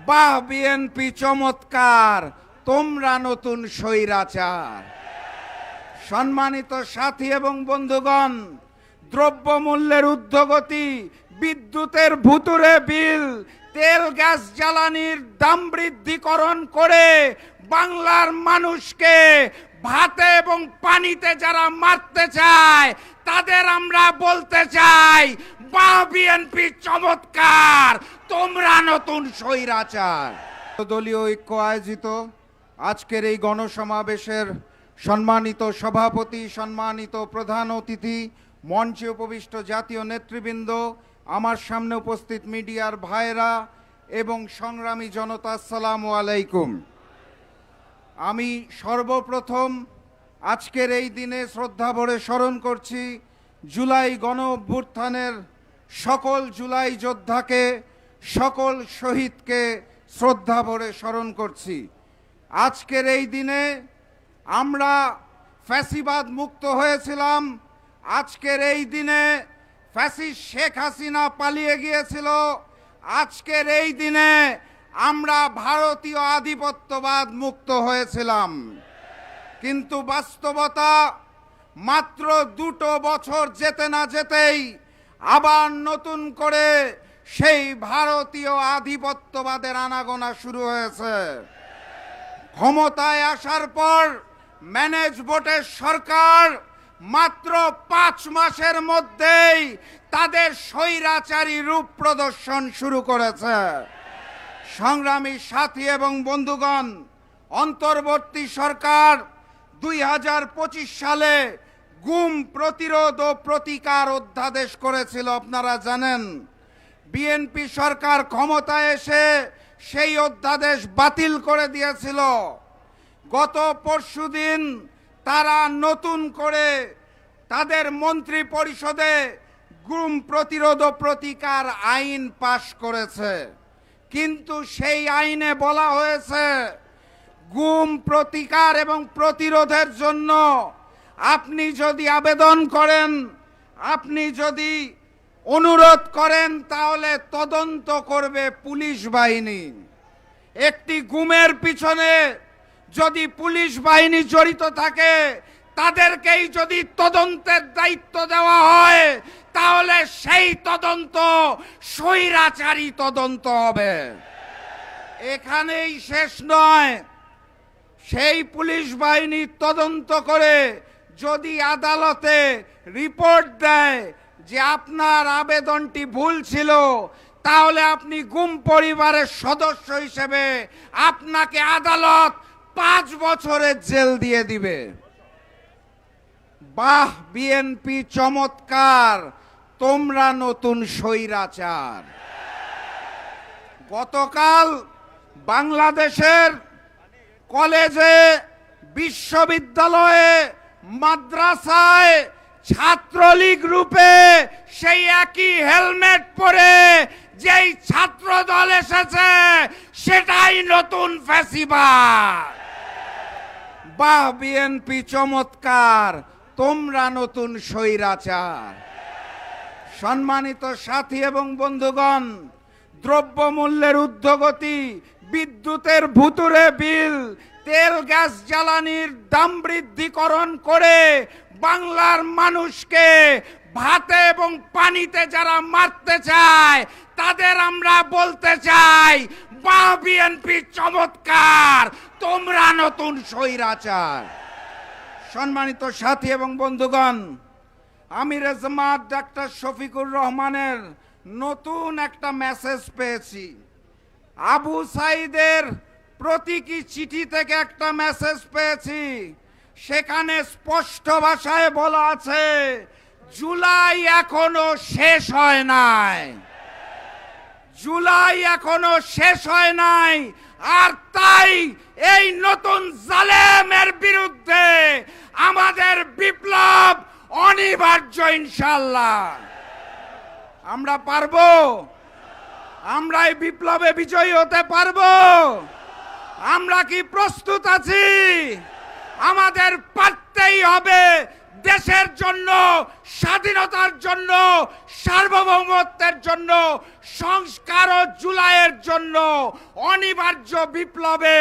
বাহ বিএনপি চমৎকার, তোমরা নতুন স্বৈরাচার। সম্মানিত সাথী এবং বন্ধুগণ, দ্রব্যমূল্যের ঊর্ধ্বগতি, বিদ্যুতের ভুতুরে বিল, তেল গ্যাস জ্বালানির দাম বৃদ্ধিকরণ করে বাংলার মানুষকে ভাতে এবং পানিতে যারা মারতে চায় তাদের আমরা বলতে চাই, বাহ বিএনপি চমৎকার, তোমরা নতুন স্বৈরাচার। দলীয় ঐক্য আয়োজিত আজকের এই গণসমাবেশের সম্মানিত সভাপতি, সম্মানিত প্রধান অতিথি, মঞ্চে উপবিষ্ট জাতীয় নেতৃবৃন্দ, আমার সামনে উপস্থিত মিডিয়ার ভাইরা এবং সংগ্রামী জনতা, আসসালামু আলাইকুম। আমি সর্বপ্রথম আজকের এই দিনে শ্রদ্ধা ভরে স্মরণ করছি জুলাই গণ অভ্যুত্থানের সকল জুলাই যোদ্ধাকে, সকল শহীদকে শ্রদ্ধা ভরে স্মরণ করছি। আজকের এই দিনে আমরা ফ্যাসিবাদ মুক্ত হয়েছিলাম। আজকের এই দিনে ফ্যাসিস্ট শেখ হাসিনা পালিয়ে গিয়েছিল। আজকের এই দিনে আমরা ভারতীয় আধিপত্যবাদ মুক্ত হয়েছিলাম। কিন্তু বাস্তবতা মাত্র 2 বছর যেতে না যেতেই আবার নতুন করে সেই ভারতীয় আধিপত্যবাদের আনাগোনা শুরু হয়েছে। ক্ষমতায় আসার পর ম্যানেজ ভোটের সরকার মাত্র 5 মাসের মধ্যেই তাদের স্বৈরাচারী রূপ প্রদর্শন শুরু করেছে। সংগ্রামী সাথী এবং বন্ধুগণ, অন্তর্বর্তী সরকার 2025 সালে গুম প্রতিরোধ ও প্রতিকার অধ্যাদেশ করেছিল, আপনারা জানেন। বিএনপি সরকার ক্ষমতায় এসে সেই অধ্যাদেশ বাতিল করে দিয়েছিল। গত পরশুদিন তারা নতুন করে তাদের মন্ত্রী পরিষদে গুম প্রতিরোধ ও প্রতিকার আইন পাশ করেছে। কিন্তু সেই আইনে বলা হয়েছে গুম প্রতিকার এবং প্রতিরোধের জন্য আপনি যদি আবেদন করেন, আপনি যদি অনুরোধ করেন, তাহলে তদন্ত করবে পুলিশ বাহিনী। একটি গুমের পিছনে যদি পুলিশ বাহিনী জড়িত থাকে, তাদেরকেই যদি তদন্তের দায়িত্ব দেওয়া হয়, তাহলে সেই তদন্ত স্বৈরাচারী তদন্ত হবে। এখানেই শেষ নয়, সেই পুলিশ বাহিনী তদন্ত করে যদি আদালতে রিপোর্ট দেয় যে আপনার আবেদনটি ভুল ছিল, তাহলে আপনি গুম পরিবারের সদস্য হিসেবে আপনাকে আদালত 5 বছরের জেল দিয়ে দিবে। বাহ বিএনপি চমৎকার, তোমরা নতুন স্বৈরাচার। গতকাল বাংলাদেশের কলেজে, বিশ্ববিদ্যালয়ে, মাদ্রাসায় ছাত্রলীগ রূপে সেই একই হেলমেট পরে যেই ছাত্র দল এসেছে, সেটাই নতুন ফ্যাসিবাদ। বাহ বিএনপি চমৎকার, তোমরা নতুন স্বৈরাচার। সম্মানিত সাথী এবং বন্ধুগণ, দ্রব্যমূল্যের ঊর্ধ্বগতি, বিদ্যুতের ভুতুরে বিল, তেল গ্যাস জ্বালানির দাম বৃদ্ধিকরণ করে বাংলার মানুষকে ভাতে এবং পানিতে যারা মারতে চায় তাদের আমরা বলতে চাই, বাহ বিএনপি চমৎকার, তোমরা নতুন স্বৈরাচার। সম্মানিত সাথী এবং বন্ধুগণ, আমির জামাত ডাক্তার শফিকুর রহমানের নতুন একটা মেসেজ পেয়েছি। আবু সাইদের প্রতীকী চিঠি থেকে একটা মেসেজ পেয়েছি। সেখানে স্পষ্ট ভাষায় বলা আছে, জুলাই এখনো শেষ হয় নাই, জুলাই এখনো শেষ হয় নাই। আর তাই এই নতুন জালেমের বিরুদ্ধে আমাদের বিপ্লব অনিবার্য, ইনশাআল্লাহ। আমরা পারবো, আমরা এই বিপ্লবে বিজয়ী হতে পারবো। আমরা কি প্রস্তুত আছি? আমাদের পারতেই হবে। দেশের জন্য, স্বাধীনতার জন্য, সার্বভৌমত্বের জন্য, সংস্কার ও জুলাইয়ের জন্য অনিবার্য বিপ্লবে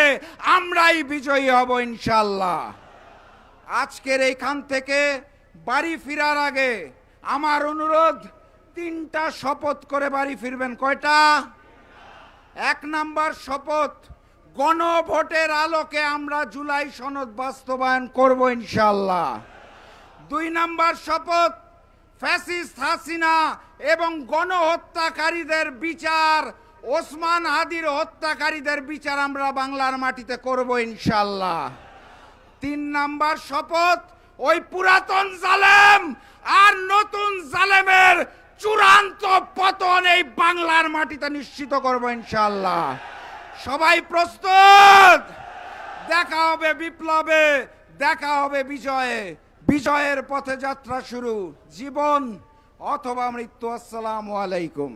আমরাই বিজয়ী হব ইনশাআল্লাহ। আজকের এইখান থেকে বাড়ি ফেরার আগে আমার অনুরোধ, 3টা শপথ করে বাড়ি ফিরবেন। কয়টা? 1 নাম্বার শপথ, গণভোটের আলোকে আমরা জুলাই সনদ বাস্তবায়ন করব ইনশাআল্লাহ। 2 নাম্বার শপথ, ফ্যাসিস্ট হাসিনা এবং গণহত্যাকারীদের বিচার, ওসমান হাদির হত্যাকারীদের বিচার আমরা বাংলার মাটিতে করব ইনশাআল্লাহ। 3 নাম্বার শপথ, ওই পুরাতন জালেম আর নতুন জালেমের চূড়ান্ত পতন এই বাংলার মাটিতে নিশ্চিত করব ইনশাআল্লাহ। সবাই প্রস্তুত? দেখা হবে বিপ্লবে, দেখা হবে বিজয়ে। বিজয়ের পথে যাত্রা শুরু, জীবন অথবা মৃত্যু। আসসালামু আলাইকুম।